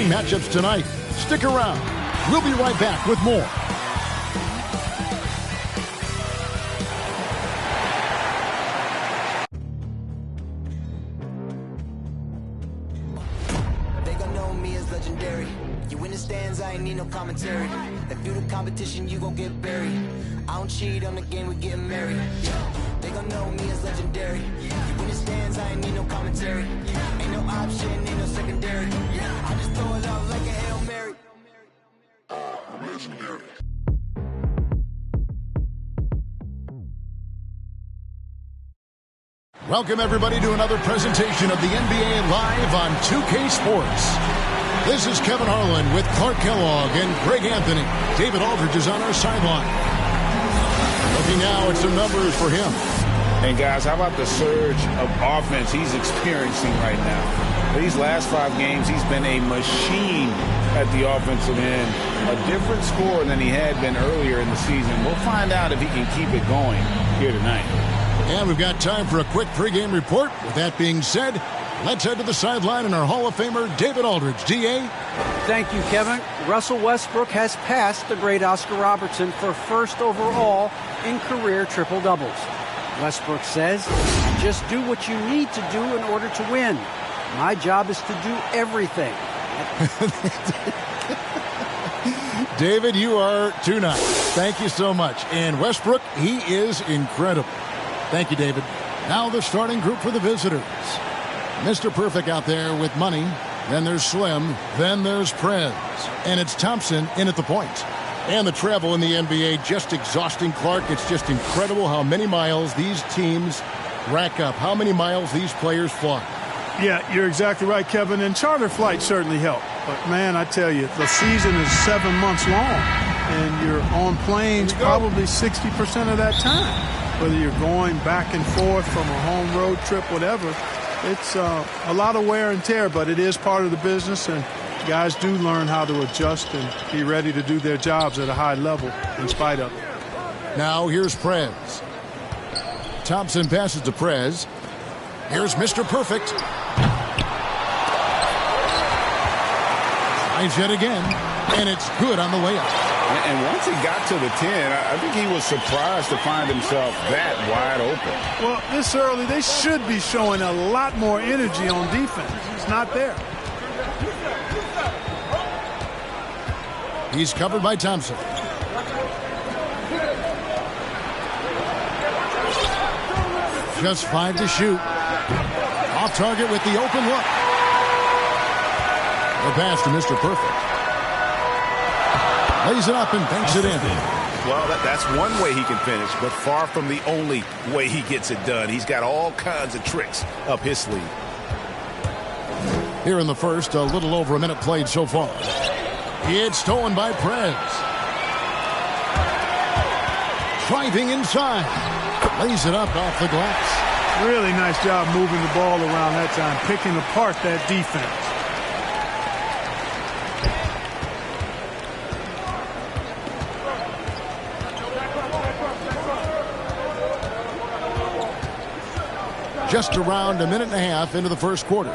exciting matchups tonight. Stick around. We'll be right back with more. They gon' know me as legendary. You in the stands, I ain't need no commentary. If you the competition, you gon' get buried. I don't cheat on the game, we getting married. They gon' know me as legendary. You in the stands, I ain't need no commentary. Ain't no option, ain't no secondary. I just throw it out like a Hail Mary. Legendary. Welcome, everybody, to another presentation of the NBA Live on 2K Sports. This is Kevin Harlan with Clark Kellogg and Greg Anthony. David Aldridge is on our sideline. Looking now at some numbers for him. And, guys, how about the surge of offense he's experiencing right now? These last 5 games, he's been a machine at the offensive end. A different scorer than he had been earlier in the season. We'll find out if he can keep it going here tonight. And we've got time for a quick pregame report. With that being said, let's head to the sideline and our Hall of Famer, David Aldridge. D.A.? Thank you, Kevin. Russell Westbrook has passed the great Oscar Robertson for first overall in career triple-doubles. Westbrook says, just do what you need to do in order to win. My job is to do everything. David, you are too nice. Thank you so much. And Westbrook, he is incredible. Thank you, David. Now the starting group for the visitors. Mr. Perfect out there with money. Then there's Slim. Then there's Prez. And it's Thompson in at the point. And the travel in the NBA just exhausting, Clark. It's just incredible how many miles these teams rack up, how many miles these players fly. Yeah, you're exactly right, Kevin. And charter flights certainly help. But, man, I tell you, the season is 7 months long. And you're on planes probably 60% of that time. Whether you're going back and forth from a home road trip, whatever. It's a lot of wear and tear, but it is part of the business. And guys do learn how to adjust and be ready to do their jobs at a high level in spite of it. Now here's Prez. Thompson passes to Prez. Here's Mr. Perfect. Tries yet again, and it's good on the way up. And once he got to the 10, I think he was surprised to find himself that wide open. Well, this early, they should be showing a lot more energy on defense. It's not there. He's covered by Thompson. Just 5 to shoot. Off target with the open look. The pass to Mr. Perfect. Lays it up and banks it in. Well, that's one way he can finish, but far from the only way he gets it done. He's got all kinds of tricks up his sleeve. Here in the first, a little over a minute played so far. It's stolen by Prez. Driving inside. Lays it up off the glass. Really nice job moving the ball around that time, picking apart that defense. Just around a minute and a half into the first quarter.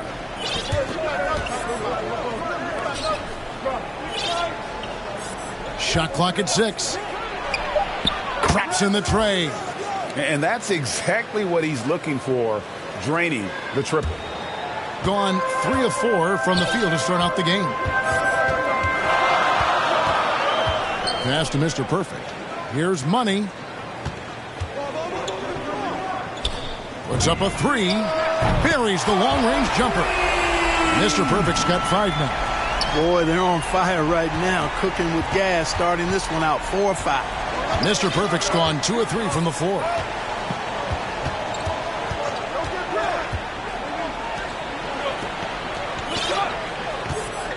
Shot clock at 6. Traps in the tray. And that's exactly what he's looking for, draining the triple. Gone 3 of 4 from the field to start out the game. Pass to Mr. Perfect. Here's Money. Puts up a 3. Buries the long-range jumper. Mr. Perfect's got 5 now. Boy, they're on fire right now, cooking with gas, starting this one out 4 or 5. Mr. Perfect's gone 2 of 3 from the floor.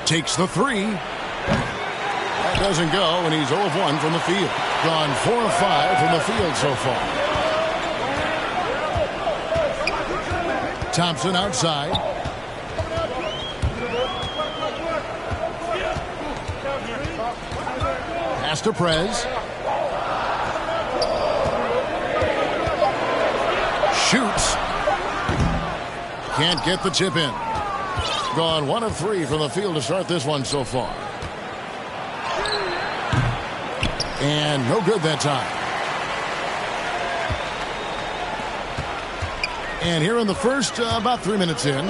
Takes the 3. That doesn't go, and he's 0 of 1 from the field. Gone 4 of 5 from the field so far. Thompson outside. Pass to Prez. Shoots. Can't get the tip in. Gone 1 of 3 from the field to start this one so far. And no good that time. And here in the first, about 3 minutes in.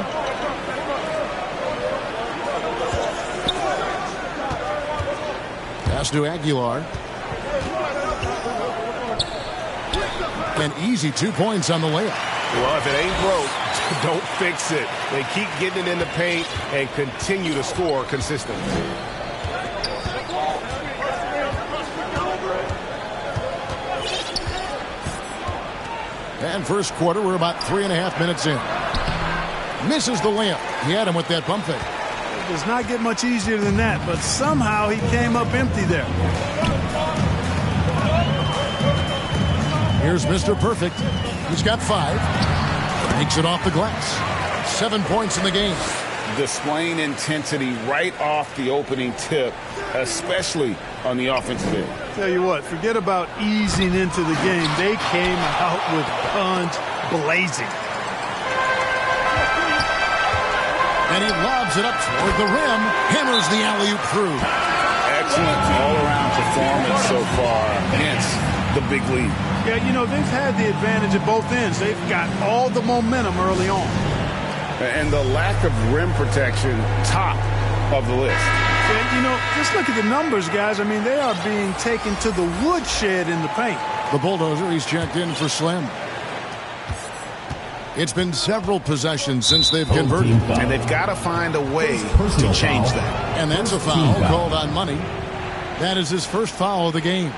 Pass to Aguilar. An easy 2 points on the layup. Well, if it ain't broke, don't fix it. They keep getting it in the paint and continue to score consistently. And first quarter, we're about 3.5 minutes in. Misses the layup. He had him with that pump fake. It does not get much easier than that, but somehow he came up empty there. Here's Mr. Perfect. He's got 5. Takes it off the glass. 7 points in the game. Displaying intensity right off the opening tip, especially on the offensive end. Tell you what, forget about easing into the game. They came out with guns blazing. And he lobs it up toward the rim. Hammers the alley-oop through. Excellent all-around performance so far. Hence the big lead. Yeah, you know, they've had the advantage at both ends. They've got all the momentum early on. And the lack of rim protection, top of the list. Yeah, you know, just look at the numbers, guys. I mean, they are being taken to the woodshed in the paint. The bulldozer, he's checked in for Slim. It's been several possessions since they've converted. And they've got to find a way to change that. And that's a foul called on Money. That is his first foul of the game.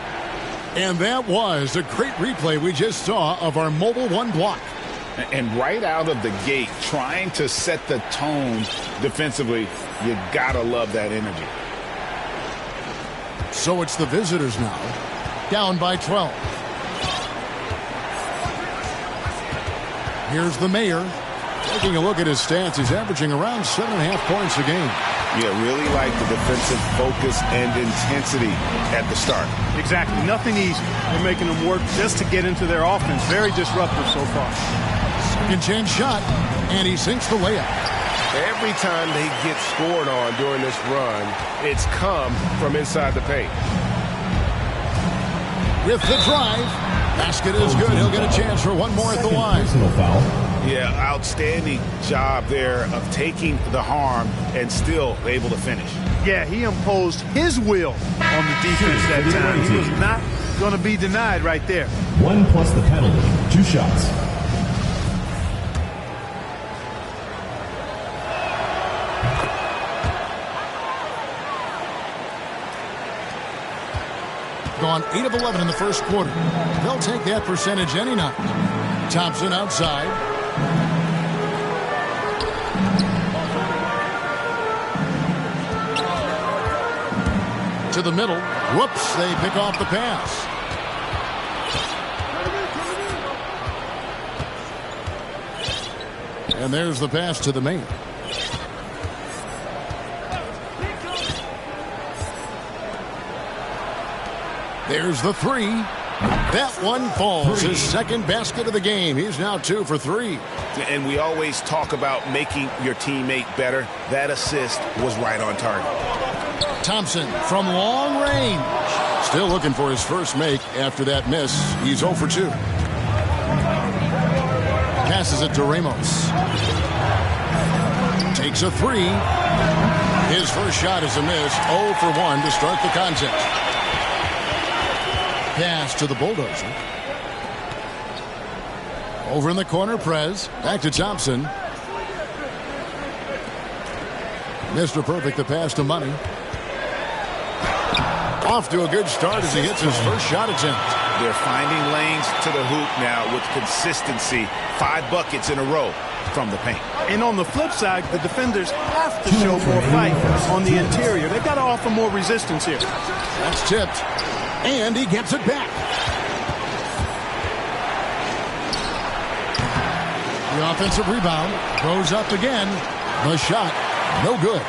And that was a great replay we just saw of our Mobile One block. And right out of the gate, trying to set the tone defensively, you gotta love that energy. So it's the visitors now, down by 12. Here's the mayor. Taking a look at his stats, he's averaging around 7.5 points a game. Yeah, really like the defensive focus and intensity at the start. Exactly. Nothing easy. They're making them work just to get into their offense. Very disruptive so far. Second chance shot, and he sinks the layup. Every time they get scored on during this run, it's come from inside the paint. With the drive, basket is good. He'll get a chance for one more at the line. Yeah, outstanding job there of taking the harm and still able to finish. Yeah, he imposed his will on the defense that time. He was not going to be denied right there. 1 plus the penalty. 2 shots. Gone 8 of 11 in the first quarter. They'll take that percentage any night. Thompson outside. To the middle. Whoops, they pick off the pass. And there's the pass to the main. There's the 3. That one falls. His second basket of the game. He's now 2 for 3. And we always talk about making your teammate better. That assist was right on target. Thompson from long range. Still looking for his first make after that miss. He's 0 for 2. Passes it to Ramos. Takes a 3. His first shot is a miss. 0 for 1 to start the contest. Pass to the bulldozer. Over in the corner, Prez. Back to Thompson. Mr. Perfect, the pass to Money. Off to a good start as he hits his first shot attempt. They're finding lanes to the hoop now with consistency. 5 buckets in a row from the paint. And on the flip side, the defenders have to show more fight on the interior. They've got to offer more resistance here. That's tipped. And he gets it back. The offensive rebound goes up again. The shot, no good.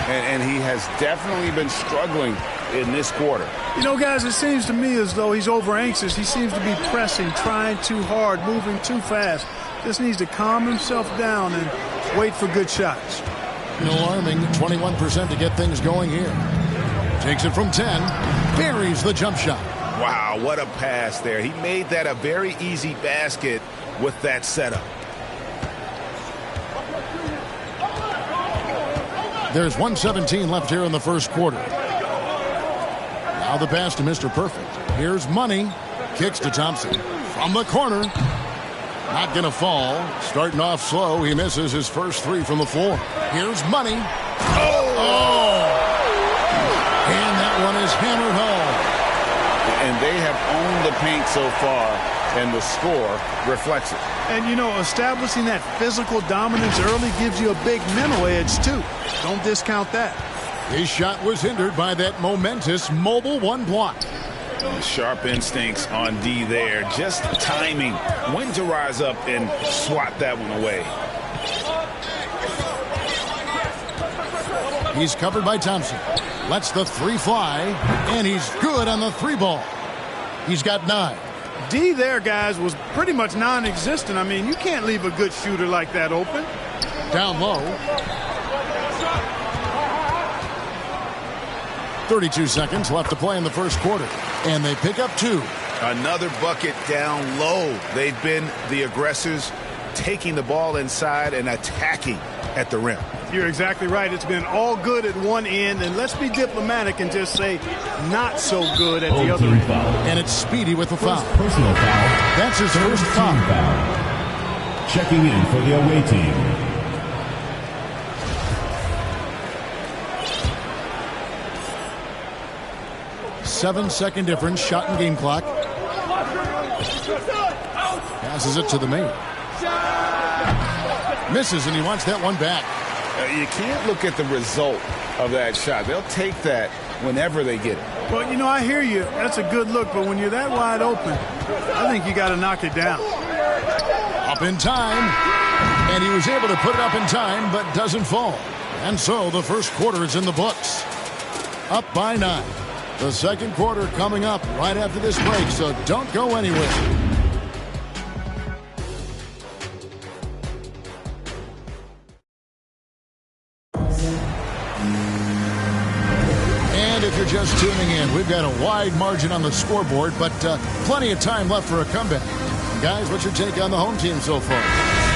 And he has definitely been struggling in this quarter. You know, guys, it seems to me as though he's over anxious. He seems to be pressing, trying too hard, moving too fast. Just needs to calm himself down and wait for good shots. An alarming 21% to get things going here. Takes it from 10. Buries the jump shot. Wow, what a pass there. He made that a very easy basket with that setup. There's 1:17 left here in the first quarter. Now the pass to Mr. Perfect. Here's Money. Kicks to Thompson. From the corner. Not going to fall. Starting off slow. He misses his first three from the floor. Here's Money. Oh! And that one is hammered home. And they have owned the paint so far, and the score reflects it. And, you know, establishing that physical dominance early gives you a big mental edge, too. Don't discount that. His shot was hindered by that momentous mobile one block. Sharp instincts on D there. Just timing. When to rise up and swat that one away. He's covered by Thompson. Lets the three fly, and he's good on the three ball. He's got 9. D there, guys, was pretty much non-existent. I mean, you can't leave a good shooter like that open. Down low. 32 seconds left to play in the first quarter, and they pick up 2. Another bucket down low. They've been the aggressors, taking the ball inside and attacking at the rim. You're exactly right. It's been all good at one end, and let's be diplomatic and just say not so good at the other end. And it's Speedy with the foul. Personal foul. That's his first foul. Checking in for the away team. Seven-second difference, shot and game clock. Passes it to the main. Misses, and he wants that one back. You can't look at the result of that shot. They'll take that whenever they get it. Well, you know, I hear you. That's a good look, but when you're that wide open, I think you got to knock it down. Up in time, and he was able to put it up in time, but doesn't fall. And so the first quarter is in the books. Up by 9. The second quarter coming up right after this break, so don't go anywhere. And if you're just tuning in, we've got a wide margin on the scoreboard, but plenty of time left for a comeback. Guys, what's your take on the home team so far?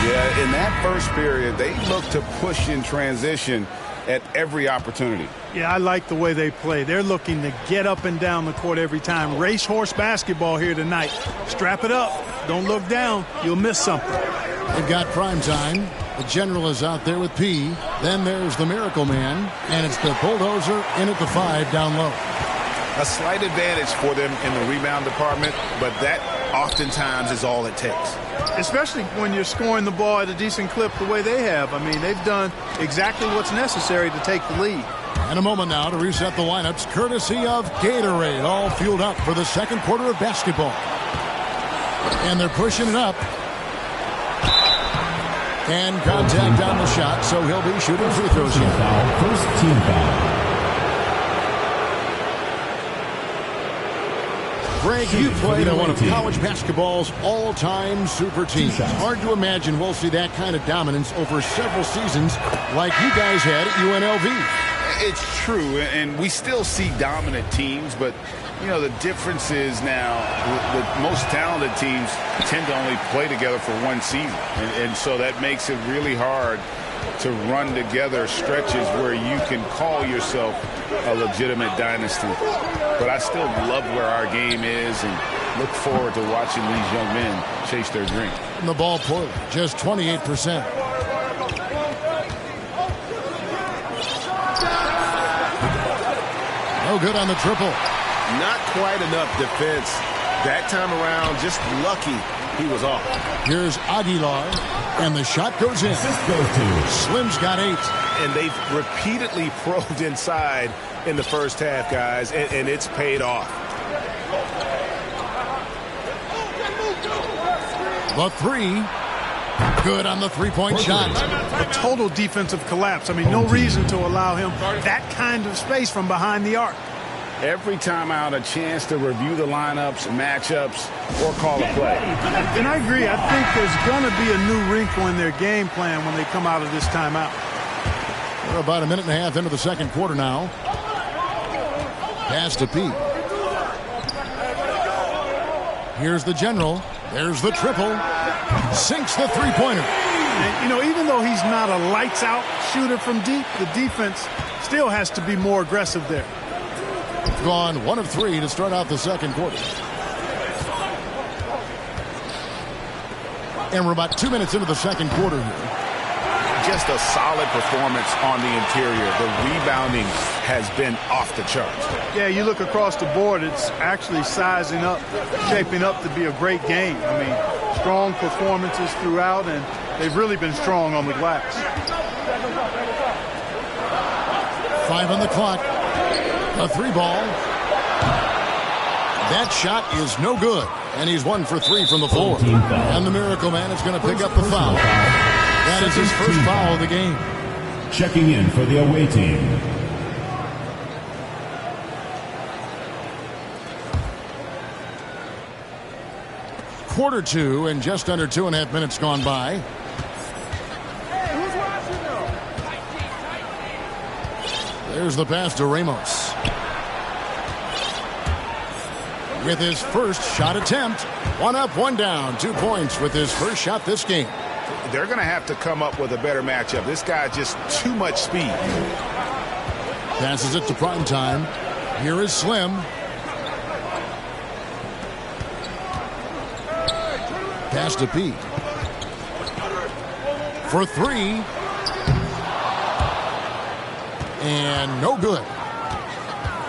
Yeah, in that first period, they look to push in transition at every opportunity. Yeah, I like the way they play. They're looking to get up and down the court every time. Racehorse basketball here tonight. Strap it up. Don't look down. You'll miss something. They've got prime time. The general is out there with P. Then there's the miracle man. And it's the bulldozer in at the 5 down low. A slight advantage for them in the rebound department, but that oftentimes is all it takes. Especially when you're scoring the ball at a decent clip the way they have. I mean, they've done exactly what's necessary to take the lead. And a moment now to reset the lineups, courtesy of Gatorade, all fueled up for the second quarter of basketball. And they're pushing it up. And contact on the shot, so he'll be shooting free throws here. First team foul. Greg, you played on one of college basketball's all-time super teams. Hard to imagine we'll see that kind of dominance over several seasons like you guys had at UNLV. It's true, and we still see dominant teams, but, you know, the difference is now the most talented teams tend to only play together for one season, and so that makes it really hard to run together stretches where you can call yourself a legitimate dynasty. But I still love where our game is and look forward to watching these young men chase their dream. And the ball poorly, just 28%. No good on the triple. Not quite enough defense. That time around, just lucky he was off. Here's Aguilar, and the shot goes in. Slim's got 8. And they've repeatedly probed inside in the first half, guys, and it's paid off. The 3. Good on the three-point shot. A total defensive collapse. I mean, no reason to allow him that kind of space from behind the arc. Every time out, a chance to review the lineups, matchups, or call a play. And I agree. I think there's going to be a new wrinkle in their game plan when they come out of this timeout. We're about a minute and a half into the second quarter now. Pass to Pete. Here's the general. There's the triple. Sinks the three-pointer. And, you know, even though he's not a lights-out shooter from deep, the defense still has to be more aggressive there. Gone 1 of 3 to start out the second quarter. And we're about 2 minutes into the second quarter here. Just a solid performance on the interior. The rebounding has been off the charts. Yeah, you look across the board, it's actually sizing up, shaping up to be a great game. I mean, strong performances throughout, and they've really been strong on the glass. 5 on the clock. A 3-ball. That shot is no good. And he's 1 for 3 from the floor. And the Miracle Man is going to pick up the foul. That is his first foul of the game. Checking in for the away team. Quarter 2 and just under 2.5 minutes gone by. There's the pass to Ramos. With his first shot attempt. 1 up, 1 down. 2 points with his first shot this game. They're going to have to come up with a better matchup. This guy just too much speed. Passes it to prime time. Here is Slim. Pass to Pete. For 3. And no good.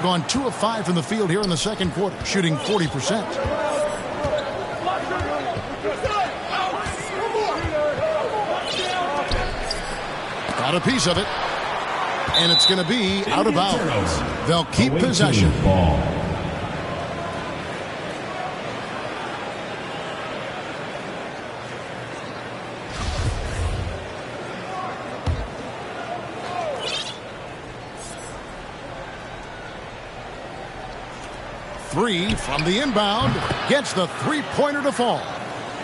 Gone 2 of 5 from the field here in the second quarter, shooting 40%. Got a piece of it. And it's going to be out of bounds. They'll keep possession. Ball. Three from the inbound. Gets the three-pointer to fall.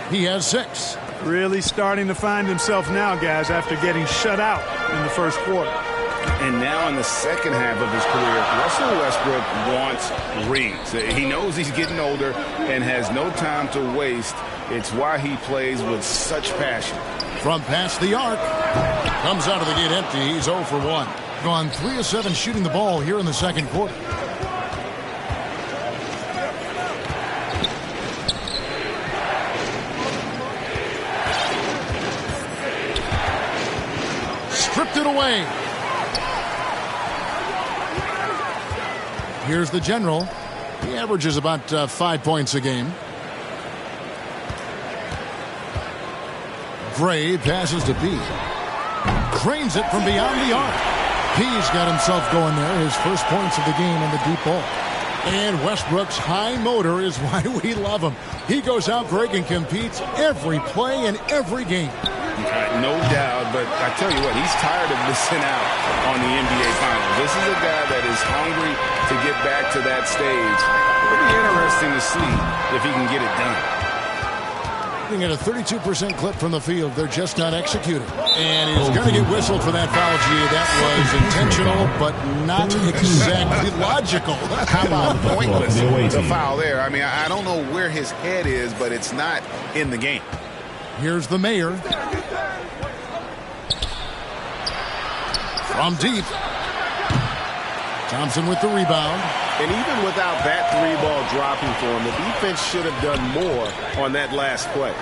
He has 6. Really starting to find himself now, guys, after getting shut out in the first quarter. And now in the second half of his career, Russell Westbrook wants rings. He knows he's getting older and has no time to waste. It's why he plays with such passion. From past the arc. Comes out of the gate empty. He's 0 for 1. Gone 3 of 7 shooting the ball here in the second quarter. Stripped it away. Here's the general. He averages about 5 points a game. Gray passes to P. Cranes it from beyond the arc. P's got himself going there. His first points of the game on the deep ball. And Westbrook's high motor is why we love him. He goes out, Greg, and competes every play and every game. No doubt, but I tell you what, he's tired of missing out on the NBA Finals. This is a guy that is hungry to get back to that stage. It'll be interesting to see if he can get it done. Looking at a 32% clip from the field, they're just not executing. And he's going to get whistled for that foul, G. That was intentional, but not exactly logical. How about pointless to foul there? I mean, I don't know where his head is, but it's not in the game. Here's the mayor. From deep. Thompson with the rebound. And even without that 3-ball dropping for him, the defense should have done more on that last play.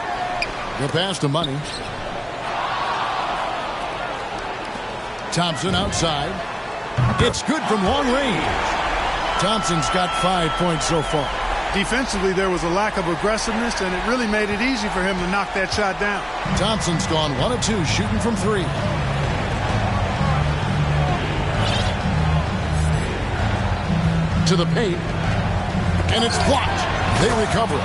The pass to Money. Thompson outside. It's good from long range. Thompson's got 5 points so far. Defensively, there was a lack of aggressiveness, and it really made it easy for him to knock that shot down. Thompson's gone 1 of 2, shooting from 3. To the paint, and it's blocked. They recover it.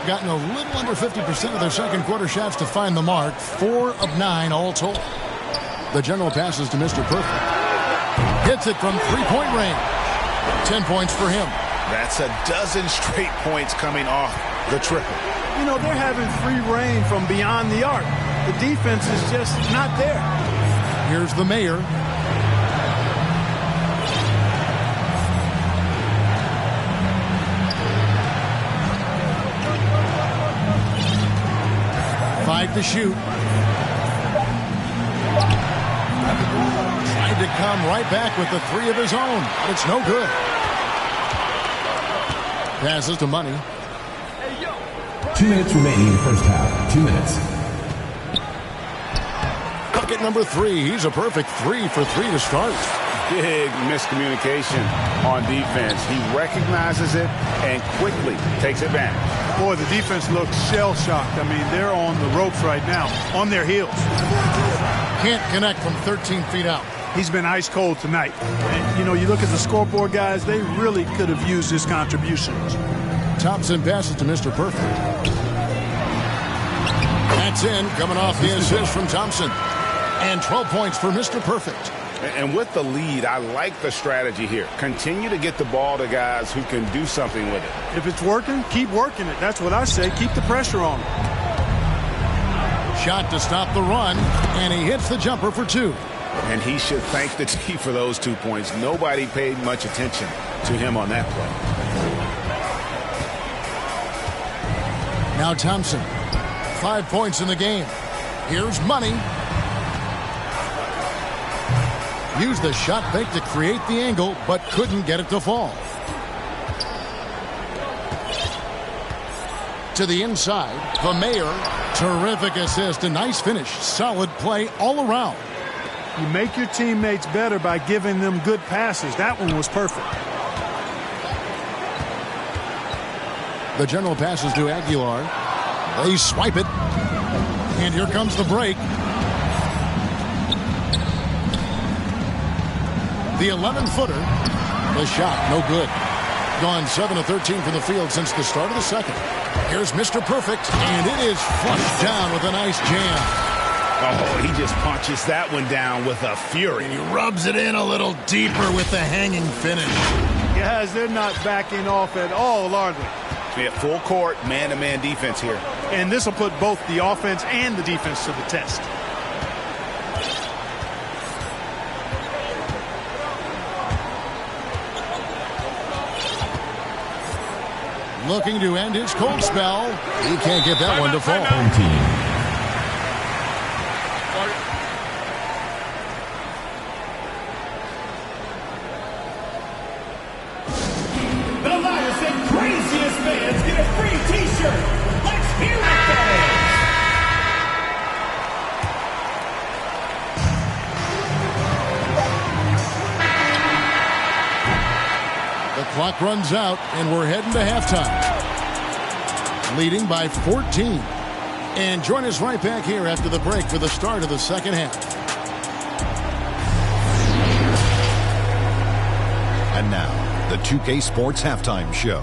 Gotten a little under 50% of their second quarter shots to find the mark. 4 of 9 all told. The general passes to Mr. Perfect. Hits it from three-point range. 10 points for him. That's a dozen straight points coming off the triple. You know, they're having free reign from beyond the arc. The defense is just not there. Here's the mayor. Five to shoot. Tried to come right back with the three of his own, but it's no good. Passes to Money. 2 minutes remaining in the first half. 2 minutes. Bucket number 3. He's a perfect 3 for 3 to start. Big miscommunication on defense. He recognizes it and quickly takes advantage. Boy, the defense looks shell-shocked. I mean, they're on the ropes right now, on their heels. Can't connect from 13 feet out. He's been ice cold tonight. And, you know, you look at the scoreboard, guys, they really could have used his contributions. Thompson passes to Mr. Perfect. That's in, coming off the assist from Thompson. And 12 points for Mr. Perfect. And with the lead, I like the strategy here. Continue to get the ball to guys who can do something with it. If it's working, keep working it. That's what I say. Keep the pressure on him. Shot to stop the run, and he hits the jumper for 2. And he should thank the team for those 2 points. Nobody paid much attention to him on that play. Now Thompson, 5 points in the game. Here's Money. Used the shot fake to create the angle, but couldn't get it to fall. To the inside, the mayor. Terrific assist, a nice finish. Solid play all around. You make your teammates better by giving them good passes. That one was perfect. The general passes to Aguilar. They swipe it. And here comes the break. The 11-footer. The shot, no good. Gone 7 of 13 from the field since the start of the second. Here's Mr. Perfect, and it is flushed down with a nice jam. Oh, he just punches that one down with a fury. And he rubs it in a little deeper with the hanging finish. Guys, they're not backing off at all, are they? Yeah, full court, man-to-man defense here. And this will put both the offense and the defense to the test. Looking to end his cold spell. He can't get that one to fall. Home team. The loudest and craziest fans get a free t-shirt. Let's hear it, The clock runs out, and we're heading to halftime. Leading by 14. And join us right back here after the break for the start of the second half. And now, the 2K Sports Halftime Show.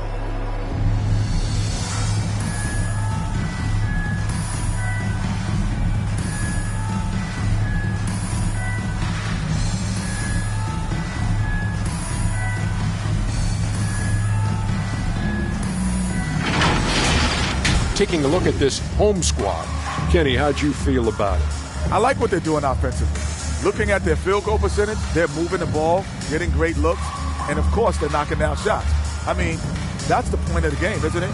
Taking a look at this home squad. Kenny, how'd you feel about it? I like what they're doing offensively. Looking at their field goal percentage, they're moving the ball, getting great looks, and of course they're knocking down shots. I mean, that's the point of the game, isn't it?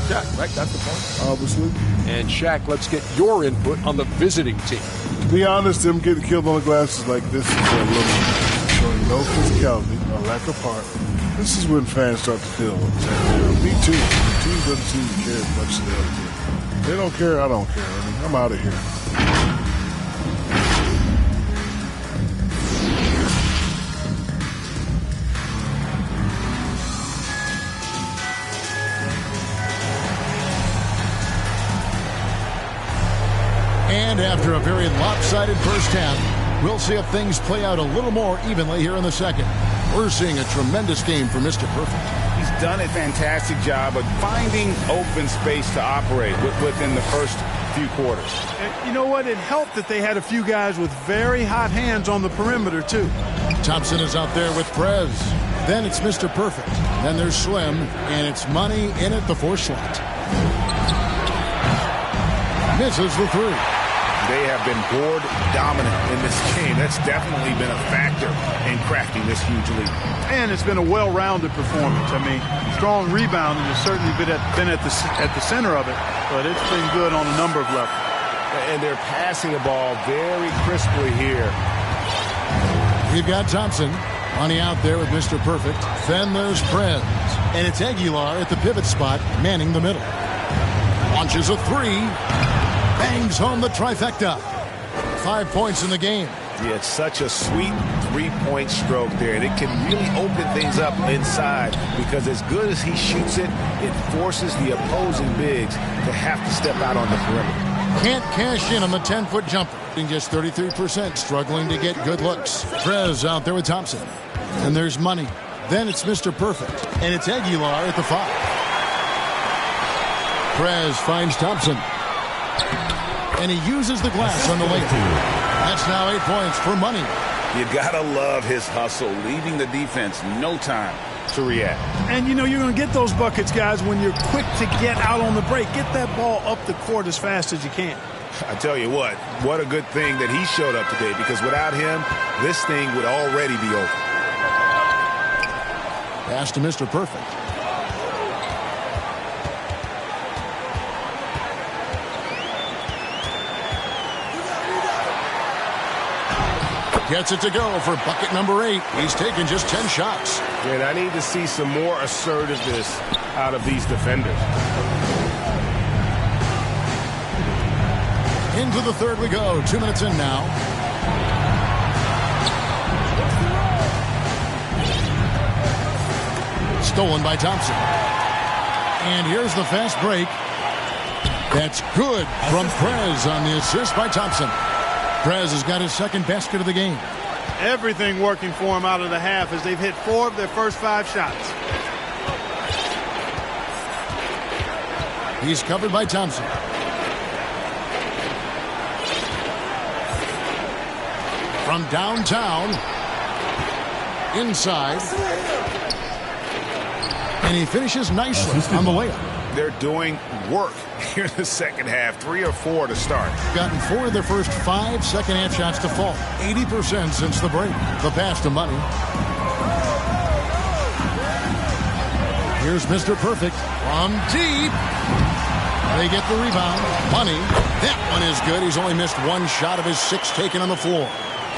Shaq, right? That's the point. Obviously. And Shaq, let's get your input on the visiting team. To be honest, them getting killed on the glass is like this is a little showing no physicality, a lack of heart. This is when fans start to feel me too. The team doesn't seem to care as much as the other team. They don't care, I don't care. I mean, I'm out of here. And after a very lopsided first half, we'll see if things play out a little more evenly here in the second. We're seeing a tremendous game for Mr. Perfect. He's done a fantastic job of finding open space to operate within the first few quarters. And you know what? It helped that they had a few guys with very hot hands on the perimeter, too. Thompson is out there with Prez. Then it's Mr. Perfect. Then there's Slim, and it's Money in at the fourth slot. Misses the three. they have been board dominant in this game. That's definitely been a factor in crafting this huge lead. And it's been a well-rounded performance. I mean, strong rebounding has certainly been at the center of it, but it's been good on a number of levels. And they're passing the ball very crisply here. We've got Thompson running out there with Mr. Perfect. Then there's Prez. And it's Aguilar at the pivot spot, manning the middle. Launches a three. Bangs home the trifecta. 5 points in the game. Yeah, it's such a sweet three-point stroke there. And it can really open things up inside because as good as he shoots it, it forces the opposing bigs to have to step out on the perimeter. Can't cash in on the 10-foot jumper. Just 33%, struggling to get good looks. Prez out there with Thompson. And there's Money. Then it's Mr. Perfect. And it's Aguilar at the 5. Prez finds Thompson. And he uses the glass on the layup. That's now 8 points for Money. You gotta love his hustle, leaving the defense no time to react. And you know you're going to get those buckets, guys, when you're quick to get out on the break. Get that ball up the court as fast as you can. I tell you what a good thing that he showed up today, because without him, this thing would already be over. Pass to Mr. Perfect. Gets it to go for bucket number 8. He's taken just 10 shots. And I need to see some more assertiveness out of these defenders. Into the third we go. 2 minutes in now. Stolen by Thompson. And here's the fast break. That's good from Prez on the assist by Thompson. Prez has got his second basket of the game. Everything working for him out of the half as they've hit 4 of their first 5 shots. He's covered by Thompson. From downtown, inside, and he finishes nicely on the layup. They're doing work here in the second half, 3 or 4 to start. Gotten 4 of their first 5 second-half shots to fall. 80% since the break. The pass to Money. Here's Mr. Perfect from deep. They get the rebound. Money. That one is good. He's only missed 1 shot of his 6 taken on the floor.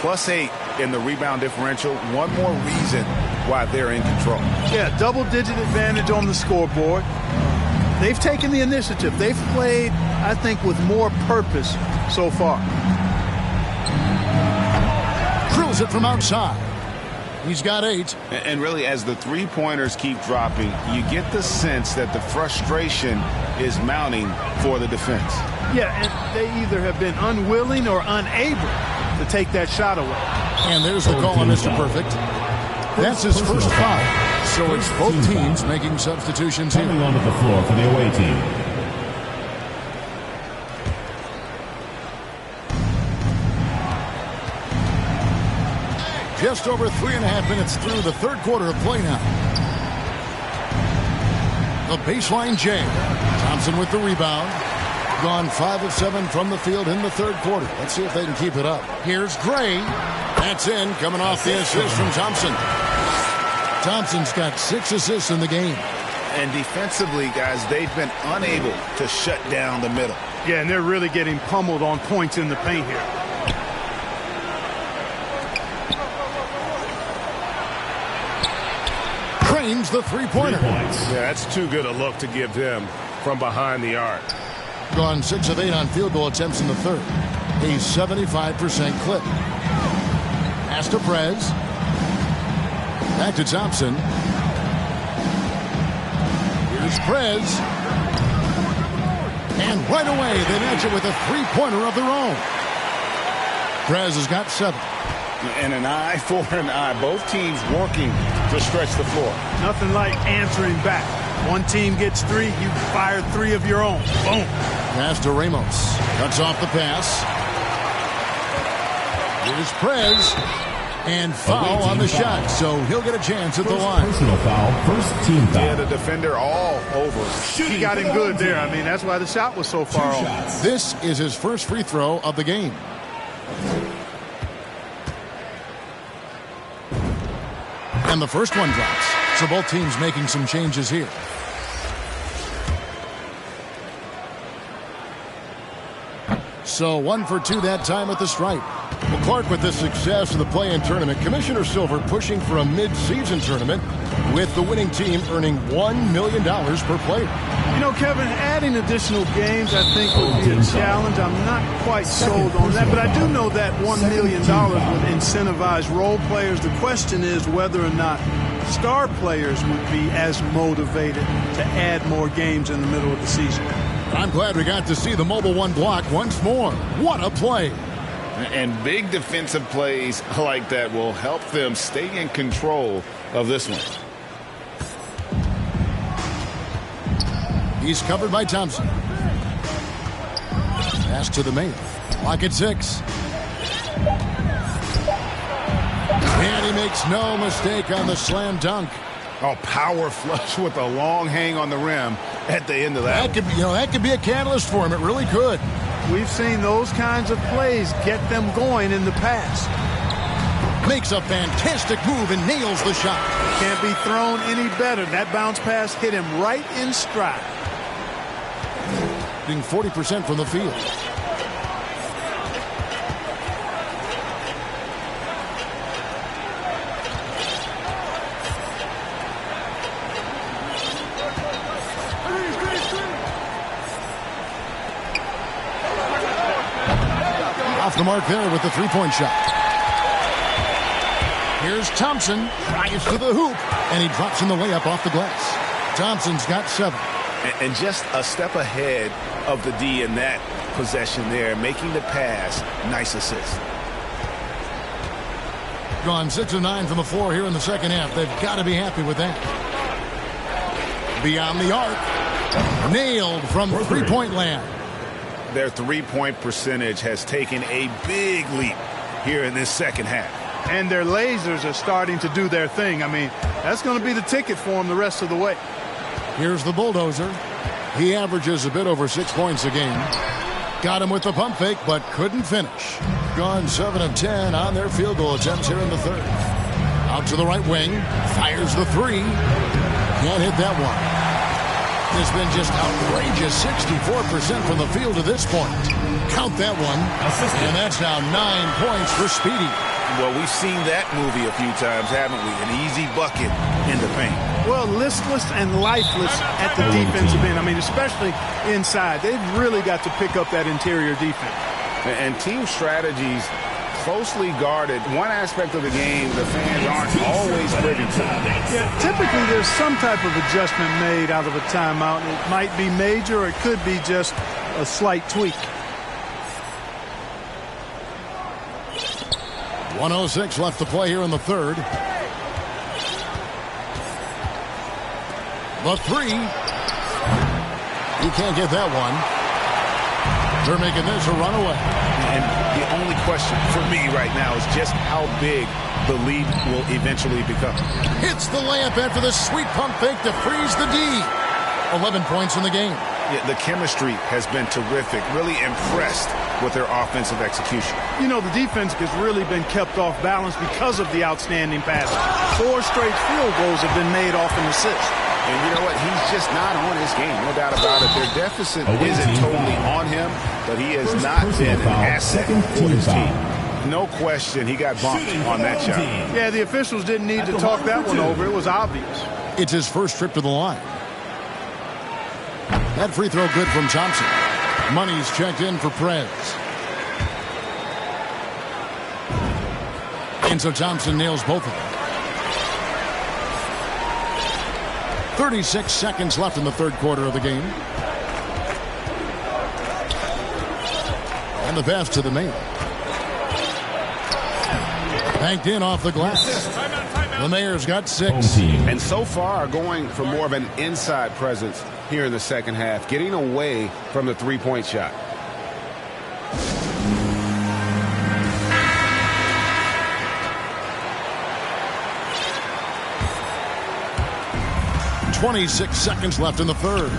+8 in the rebound differential. One more reason why they're in control. Yeah, double-digit advantage on the scoreboard. They've taken the initiative. They've played, I think, with more purpose so far. Drills it from outside. He's got 8. And really, as the three-pointers keep dropping, you get the sense that the frustration is mounting for the defense. Yeah, and they either have been unwilling or unable to take that shot away. And there's the call on Mr. Perfect. That's his first foul. So it's both teams making substitutions here. Coming onto the floor for the away team. Just over 3.5 minutes through the third quarter of play now. The baseline J. Thompson with the rebound. Gone 5 of 7 from the field in the third quarter. Let's see if they can keep it up. Here's Gray. That's in, coming off the assist from Thompson. Thompson's got 6 assists in the game. And defensively, guys, they've been unable to shut down the middle. Yeah, and they're really getting pummeled on points in the paint here. Cranes the three-pointer. Yeah, that's too good a look to give them from behind the arc. Gone 6 of 8 on field goal attempts in the third. A 75% clip. Pass to Prez. Back to Thompson. Here's Prez. And right away, they match it with a three-pointer of their own. Prez has got 7. And an eye for an eye. Both teams working to stretch the floor. Nothing like answering back. One team gets 3, you fire 3 of your own. Boom. Pass to Ramos. Cuts off the pass. Here's Prez. And foul on the shot, so he'll get a chance at the line. Personal foul, first team foul. Yeah, the defender all over. He got him good there. I mean, that's why the shot was so far off. This is his first free throw of the game. And the first one drops. So both teams making some changes here. So 1 for 2 that time at the stripe. Well, Clark, with the success of the play-in tournament, Commissioner Silver pushing for a mid-season tournament with the winning team earning $1 million per player. You know, Kevin, adding additional games I think would be a challenge. I'm not quite sold on that, but I do know that $1 million would incentivize role players. The question is whether or not star players would be as motivated to add more games in the middle of the season. I'm glad we got to see the Mobile One block once more. What a play. And big defensive plays like that will help them stay in control of this one. He's covered by Thompson. Pass to the main. Clock at 6. And he makes no mistake on the slam dunk. Oh, power flush with a long hang on the rim at the end of that. That could be a catalyst for him. It really could. We've seen those kinds of plays get them going in the past. Makes a fantastic move and nails the shot. Can't be thrown any better. That bounce pass hit him right in stride. Being 40% from the field. Off the mark there with the three-point shot. Here's Thompson, drives to the hoop, and he drops in the layup off the glass. Thompson's got 7. And just a step ahead of the D in that possession there, making the pass. Nice assist. Gone 6 of 9 from the floor here in the second half. They've got to be happy with that. Beyond the arc. Nailed from three-point land. Their three-point percentage has taken a big leap here in this second half. And their lasers are starting to do their thing. I mean, that's going to be the ticket for them the rest of the way. Here's the bulldozer. He averages a bit over 6 points a game. Got him with the pump fake, but couldn't finish. Gone 7 of 10 on their field goal attempts here in the third. Out to the right wing. Fires the 3. Can't hit that one. It's been just outrageous 64% from the field to this point. Count that one. And that's now 9 points for Speedy. Well, we've seen that movie a few times, haven't we? An easy bucket in the paint. Well, listless and lifeless at the defensive end. I mean, especially inside. They've really got to pick up that interior defense. And team strategies closely guarded. One aspect of the game the fans aren't always privy to. Yeah, typically there's some type of adjustment made out of a timeout. It might be major or it could be just a slight tweak. 1:06 left to play here in the third. The 3. You can't get that one. They're making this a runaway. And the only question for me right now is just how big the lead will eventually become. Hits the layup after the sweet pump fake to freeze the D. 11 points in the game. Yeah, the chemistry has been terrific. Really impressed with their offensive execution. You know, the defense has really been kept off balance because of the outstanding passing. 4 straight field goals have been made off an assist. And you know what? He's just not on his game. No doubt about it. Their deficit isn't totally on him, but he has not been an asset for his team. No question he got bumped on that shot. Yeah, the officials didn't need to talk that one over. It was obvious. It's his first trip to the line. That free throw good from Thompson. Money's checked in for Prez. And so Thompson nails both of them. 36 seconds left in the third quarter of the game. And the pass to the main. Banked in off the glass. The Mayor's got 6. And so far going for more of an inside presence here in the second half, getting away from the three-point shot. 26 seconds left in the third.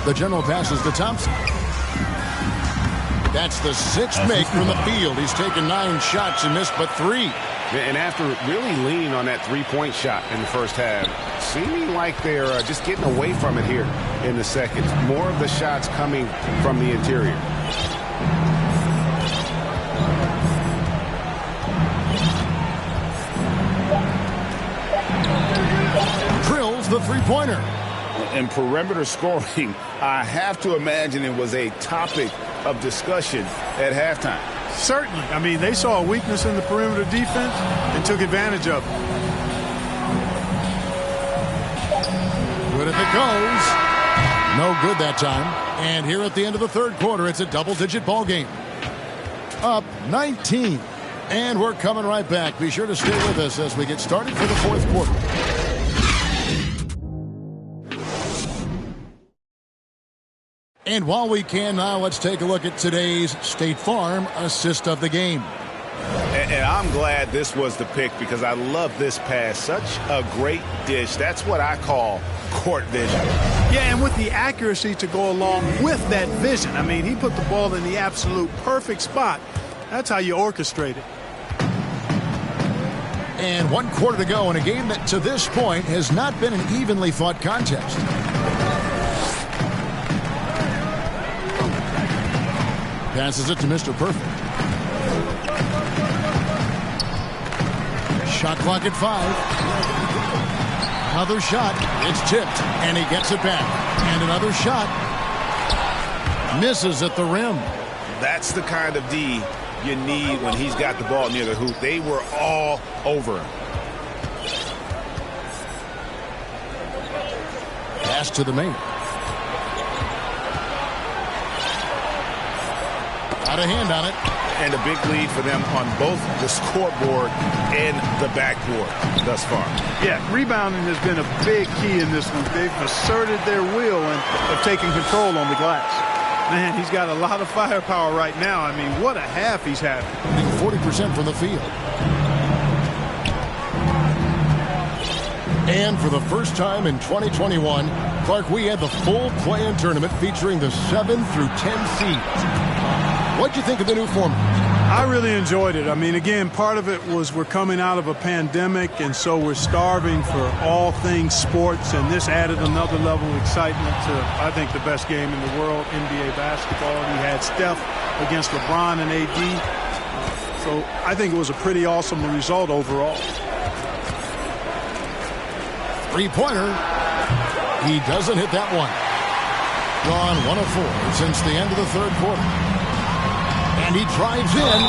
The general passes to Thompson. That's the sixth make from the field. He's taken 9 shots and missed but 3. And after really leaning on that three-point shot in the first half, seeming like they're just getting away from it here in the second. More of the shots coming from the interior. Drills the three-pointer. And perimeter scoring, I have to imagine it was a topic of discussion at halftime. Certainly. I mean, they saw a weakness in the perimeter defense and took advantage of it. Good if it goes. No good that time. And here at the end of the third quarter, it's a double-digit ball game. Up 19. And we're coming right back. Be sure to stay with us as we get started for the fourth quarter. And while we can now, let's take a look at today's State Farm assist of the game. And I'm glad this was the pick because I love this pass. Such a great dish. That's what I call court vision. Yeah, and with the accuracy to go along with that vision. I mean, he put the ball in the absolute perfect spot. That's how you orchestrate it. And 1 quarter to go in a game that to this point has not been an evenly fought contest. Passes it to Mr. Perfect. Shot clock at 5. Another shot. It's tipped, and he gets it back. And another shot. Misses at the rim. That's the kind of D you need when he's got the ball near the hoop. They were all over him. Pass to the main. Got a hand on it. And a big lead for them on both the scoreboard and the backboard thus far. Yeah, rebounding has been a big key in this one. They've asserted their will and have taken control on the glass. Man, he's got a lot of firepower right now. I mean, what a half he's having. 40% from the field. And for the first time in 2021, Clark, we had the full play-in tournament featuring the 7 through 10 seeds. What'd you think of the new format? I really enjoyed it. I mean, again, part of it was we're coming out of a pandemic, and so we're starving for all things sports, and this added another level of excitement to, I think, the best game in the world, NBA basketball. We had Steph against LeBron and AD. So I think it was a pretty awesome result overall. Three-pointer. He doesn't hit that one. Gone 1 of 4 since the end of the third quarter. And he drives in.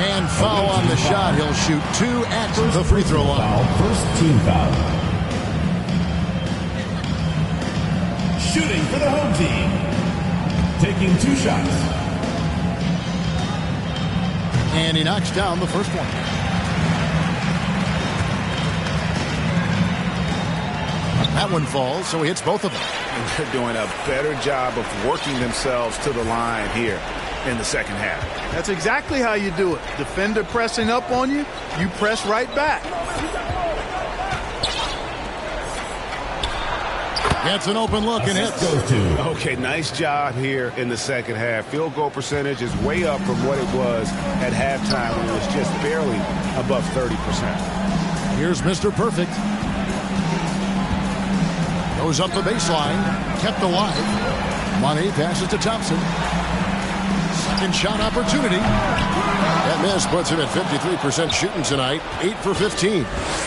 And foul on the shot. He'll shoot 2 at the free throw line. First team foul. Shooting for the home team. Taking 2 shots. And he knocks down the first one. That one falls, so he hits both of them. And they're doing a better job of working themselves to the line here in the second half. That's exactly how you do it. Defender pressing up on you, you press right back. Gets an open look and hits. Okay, nice job here in the second half. Field goal percentage is way up from what it was at halftime when it was just barely above 30%. Here's Mr. Perfect. Goes up the baseline. Kept alive. Money passes to Thompson. Second shot opportunity. That miss puts him at 53% shooting tonight. 8 for 15.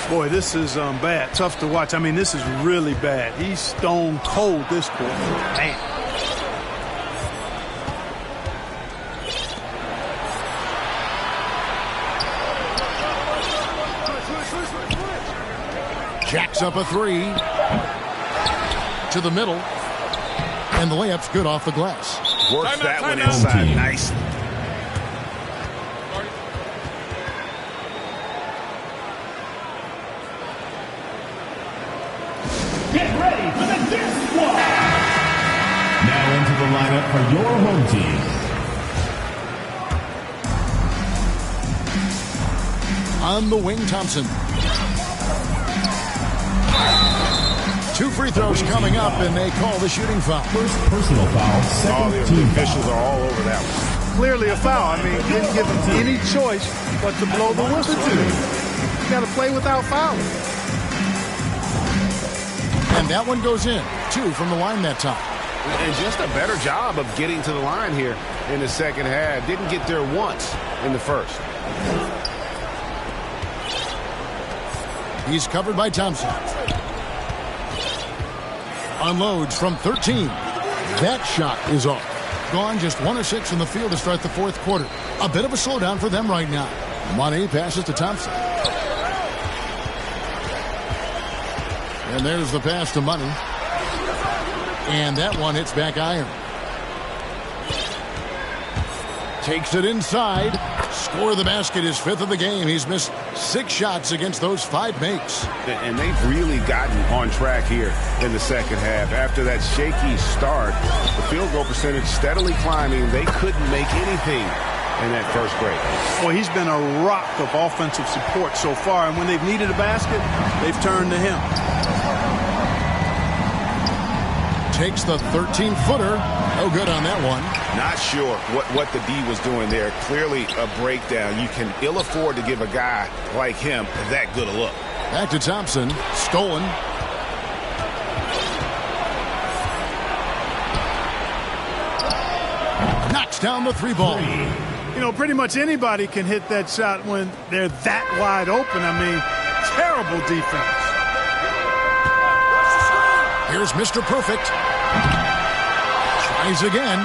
Boy, this is bad. Tough to watch. I mean, this is really bad. He's stone cold this quarter. Man. Jacks up a 3. To the middle. And the layup's good off the glass. Works that one inside nicely. Get ready for the Dyip squad. Now into the lineup for your home team. On the wing, Thompson. 2 free throws coming up, and they call the shooting foul. First personal foul, second the team officials foul. are all over that one. Clearly a foul. I mean, didn't give him any choice but to blow the whistle. You got to play without fouling. And that one goes in. 2 from the line that time. And just a better job of getting to the line here in the second half. Didn't get there once in the first. He's covered by Thompson. Unloads from 13. That shot is off. Gone just 1 of 6 from the field to start the fourth quarter. A bit of a slowdown for them right now. Money passes to Thompson. And there's the pass to Money. And that one hits back iron. Takes it inside. Score the basket, his 5th of the game. He's missed 6 shots against those 5 makes. And they've really gotten on track here in the second half. After that shaky start, the field goal percentage steadily climbing. They couldn't make anything in that first break. Well, he's been a rock of offensive support so far, and when they've needed a basket, they've turned to him. Takes the 13-footer. No good on that one. Not sure what the D was doing there. Clearly a breakdown. You can ill afford to give a guy like him that good a look. Back to Thompson. Stolen. Knocks down the 3 ball. You know, pretty much anybody can hit that shot when they're that wide open. I mean, terrible defense. Here's Mr. Perfect. Tries again.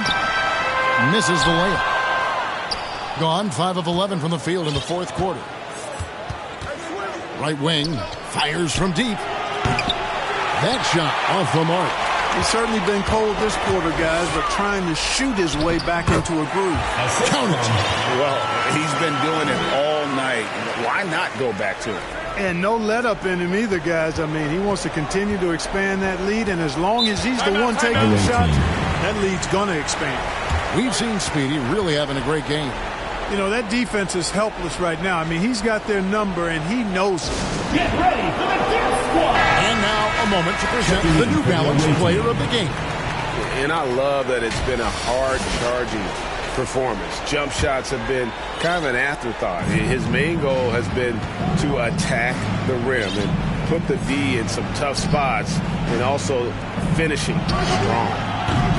Misses the layup. Gone 5 of 11 from the field in the fourth quarter. Right wing. Fires from deep. That shot off the mark. He's certainly been cold this quarter, guys, but trying to shoot his way back into a groove. Count it. Well, he's been doing it all night. Why not go back to it? And no let up in him either, guys. I mean, he wants to continue to expand that lead, and as long as he's the one taking the shots, that lead's going to expand. We've seen Speedy really having a great game. You know, that defense is helpless right now. I mean, he's got their number, and he knows it. Get ready for the Death Squad! And now a moment to present the New Balance player of the game. And I love that it's been a hard-charging performance. Jump shots have been kind of an afterthought. His main goal has been to attack the rim and put the D in some tough spots and also finishing strong.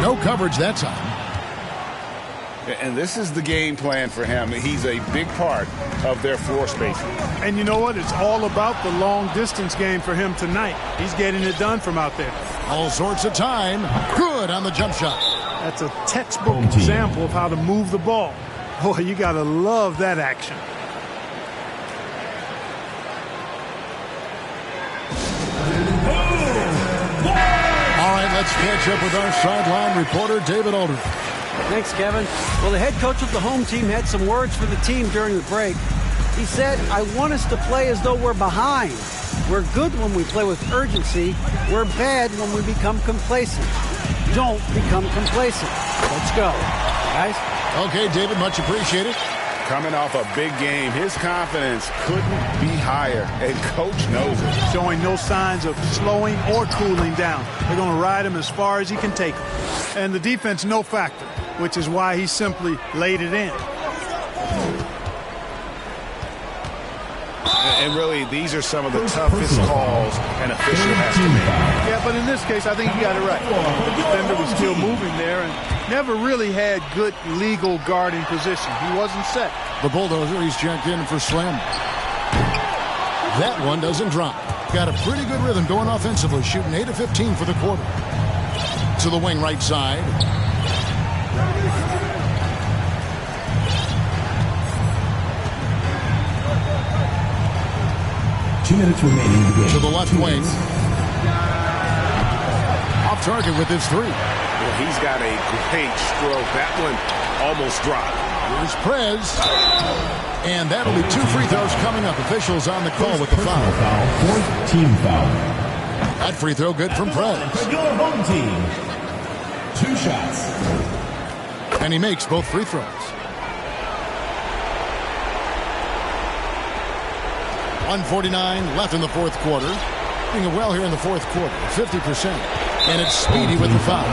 No coverage that time. And this is the game plan for him. He's a big part of their floor spacing. And you know what? It's all about the long-distance game for him tonight. He's getting it done from out there. All sorts of time. Good on the jump shot. That's a textbook example of how to move the ball. Boy, you got to love that action. All right, let's catch up with our sideline reporter, David Aldridge. Thanks, Kevin. Well, the head coach of the home team had some words for the team during the break. He said, I want us to play as though we're behind. We're good when we play with urgency. We're bad when we become complacent. Don't become complacent. Let's go, guys. Okay, David, much appreciated. Coming off a big game, his confidence couldn't be higher, and coach knows it. Showing no signs of slowing or cooling down. They're going to ride him as far as he can take him. And the defense, no factor, which is why he simply laid it in. And really, these are some of the toughest calls an official has to make. Yeah, but in this case, I think he got it right. The defender was still moving there and never really had good legal guarding position. He wasn't set. The bulldozer, he's checked in for Slim. That one doesn't drop. Got a pretty good rhythm going offensively, shooting 8 of 15 for the quarter. To the wing right side. 2 minutes remaining in the game. To the left wing. Off target with his 3. Well, he's got a great stroke. That one almost dropped. Here's Prez. And that'll be 2 free throws coming up. Officials on the call with the foul. Fourth team foul. That free throw good from Prez. For your home team. 2 shots. And he makes both free throws. 1:49 left in the fourth quarter. shooting it well here in the fourth quarter, 50%. And it's Speedy with the foul.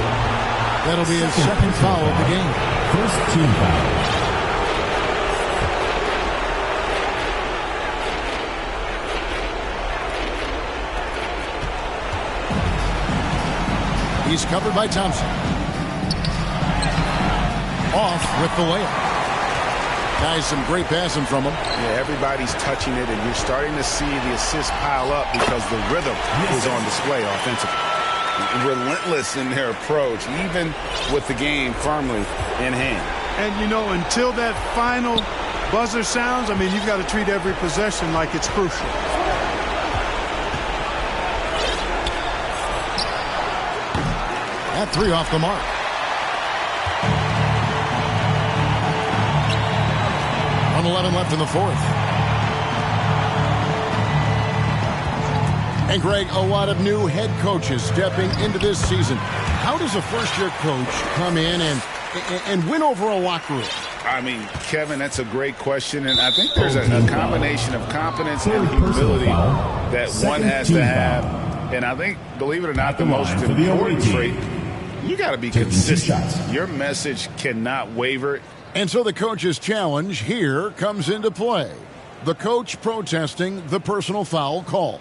That'll be his second foul of the game. First team foul. He's covered by Thompson. Off with the layup. Guys, some great passing from him. Yeah, everybody's touching it, and you're starting to see the assists pile up because the rhythm is on display offensively. Relentless in their approach, even with the game firmly in hand. And, you know, until that final buzzer sounds, I mean, you've got to treat every possession like it's crucial. That three off the mark. On 11 left in the fourth. And Greg, a lot of new head coaches stepping into this season. How does a first-year coach come in and win over a locker room? I mean, Kevin, that's a great question, and I think there's a combination of confidence and humility that one has to have. And I think, believe it or not, the most important trait, you got to be consistent. Your message cannot waver. And so the coach's challenge here comes into play. The coach protesting the personal foul call.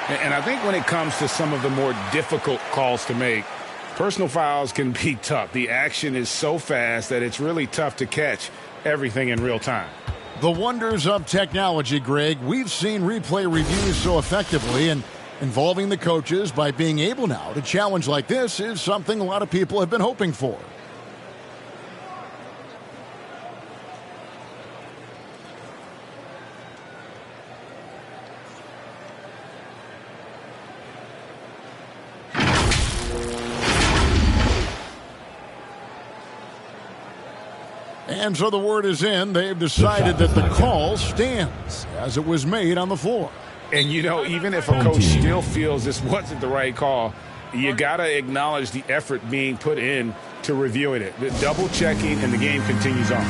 And I think when it comes to some of the more difficult calls to make, personal fouls can be tough. The action is so fast that it's really tough to catch everything in real time. The wonders of technology, Greg. We've seen replay reviews so effectively, and involving the coaches by being able now to challenge like this is something a lot of people have been hoping for. And so the word is in. They've decided that the call stands as it was made on the floor. And, you know, even if a coach still feels this wasn't the right call, you got to acknowledge the effort being put in to reviewing it. The double checking, and the game continues on.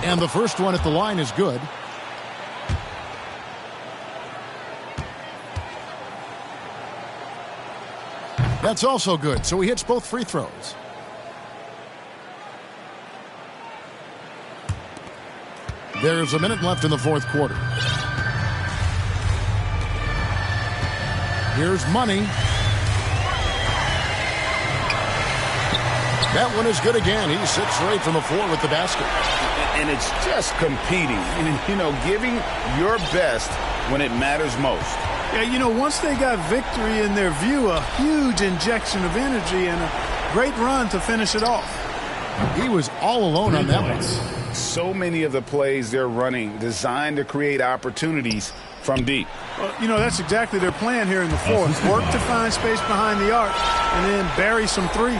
And the first one at the line is good. That's also good, so he hits both free throws. There's a minute left in the fourth quarter. Here's Money. That one is good again. He sits straight from the floor with the basket. And it's just competing and, you know, giving your best when it matters most. Yeah, you know, once they got victory in their view, a huge injection of energy and a great run to finish it off. He was all alone on that one. So many of the plays they're running designed to create opportunities from deep. Well, you know, that's exactly their plan here in the fourth. Work to find space behind the arc and then bury some threes.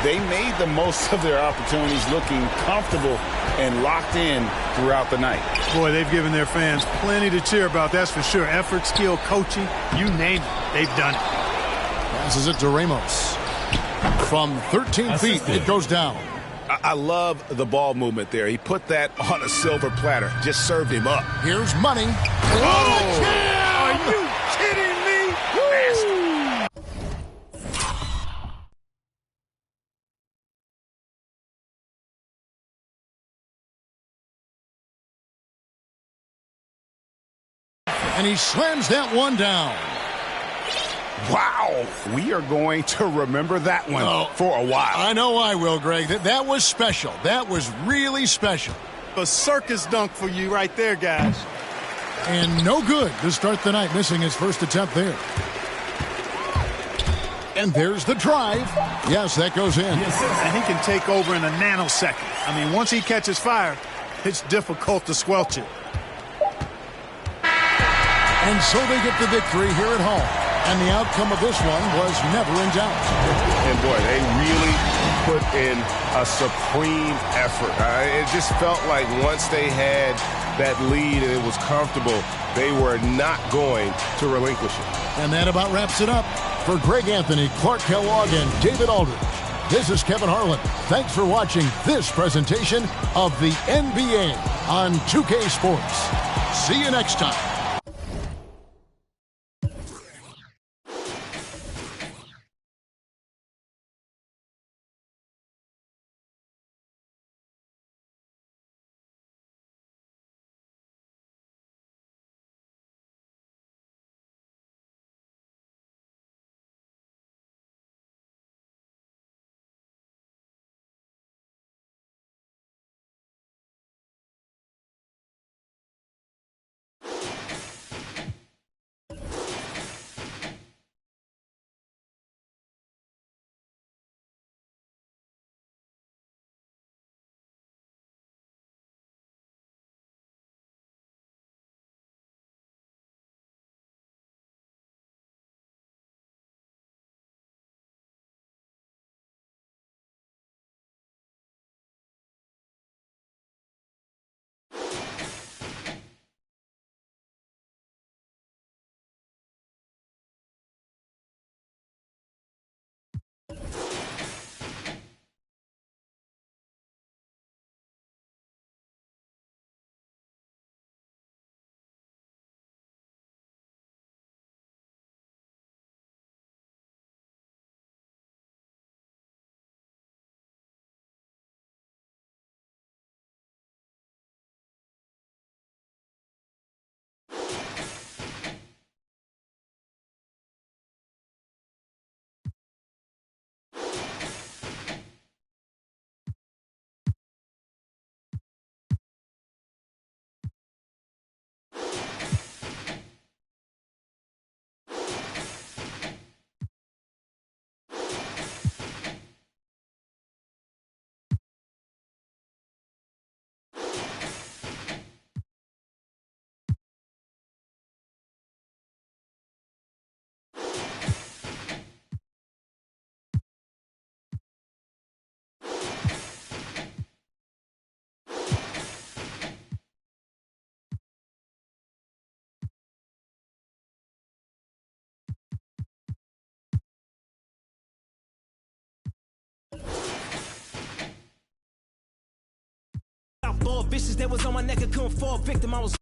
They made the most of their opportunities, looking comfortable and locked in throughout the night. Boy, they've given their fans plenty to cheer about, that's for sure. Effort, skill, coaching, you name it, they've done it. Passes it to Ramos. From 13 feet, it goes down. I love the ball movement there. He put that on a silver platter, just served him up. Here's Money. Oh, are you kidding me? Nasty. And he slams that one down. Wow, we are going to remember that one for a while. I know I will, Greg. That was special. That was really special. A circus dunk for you right there, guys. And no good to start the night, missing his first attempt there. And there's the drive. Yes, that goes in. Yes, and he can take over in a nanosecond. I mean, once he catches fire, it's difficult to squelch it. And so they get the victory here at home. And the outcome of this one was never in doubt. And, boy, they really put in a supreme effort. It just felt like once they had that lead and it was comfortable, they were not going to relinquish it. And that about wraps it up. For Greg Anthony, Clark Kellogg, and David Aldridge, this is Kevin Harlan. Thanks for watching this presentation of the NBA on 2K Sports. See you next time. Vicious that was on my neck, I couldn't fall victim. I was